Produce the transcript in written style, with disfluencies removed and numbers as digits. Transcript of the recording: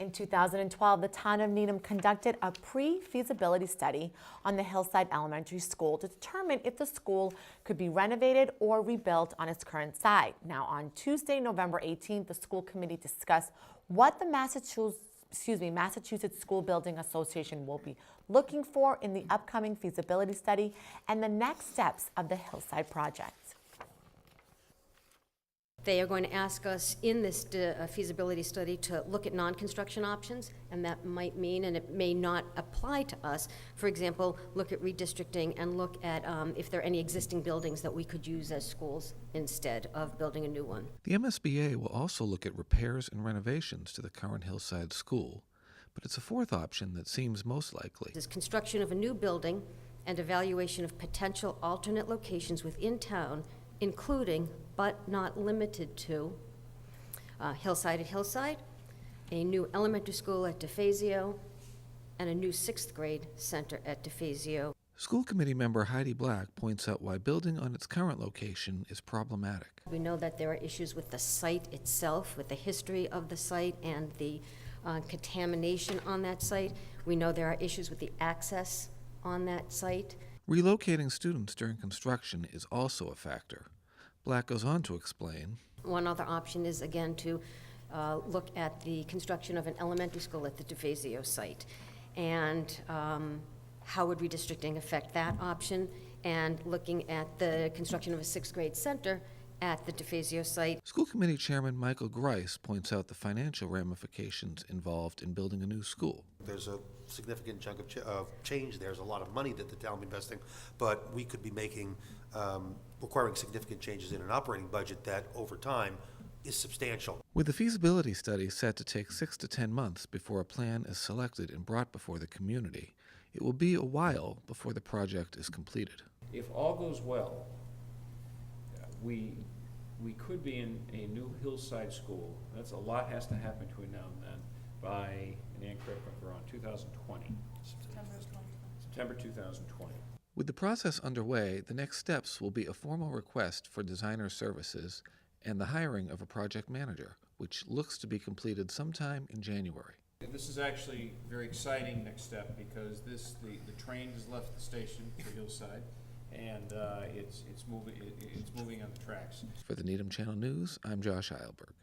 In 2012, the town of Needham conducted a pre-feasibility study on the Hillside Elementary School to determine if the school could be renovated or rebuilt on its current site. Now, on Tuesday, November 18th, the school committee discussed what the Massachusetts School Building Association will be looking for in the upcoming feasibility study and the next steps of the Hillside project. They are going to ask us in this feasibility study to look at non-construction options, and that might mean, and it may not apply to us, for example, look at redistricting and look at if there are any existing buildings that we could use as schools instead of building a new one. The MSBA will also look at repairs and renovations to the current Hillside School, but it's a fourth option that seems most likely. This construction of a new building and evaluation of potential alternate locations within town, including but not limited to Hillside at Hillside, a new elementary school at DeFazio, and a new 6th grade center at DeFazio. School committee member Heidi Black points out why building on its current location is problematic. We know that there are issues with the site itself, with the history of the site and the contamination on that site. We know there are issues with the access on that site. Relocating students during construction is also a factor. Black goes on to explain. One other option is, again, to look at the construction of an elementary school at the DeFazio site. And how would redistricting affect that option? And looking at the construction of a 6th grade center at the DeFazio site. School committee chairman Michael Grice points out the financial ramifications involved in building a new school. There's a significant chunk of change. There's a lot of money that the town is investing, but we could be making, requiring significant changes in an operating budget that over time is substantial. With the feasibility study set to take 6 to 10 months before a plan is selected and brought before the community, it will be a while before the project is completed. If all goes well, we could be in a new Hillside school. That's a lot has to happen between now and then by, and Ann, correct me if I'm wrong, 2020. September 2020. With the process underway, the next steps will be a formal request for designer services and the hiring of a project manager, which looks to be completed sometime in January. This is actually a very exciting next step because the train has left the station for Hillside, and it's moving on the tracks. For the Needham Channel News, I'm Josh Eilberg.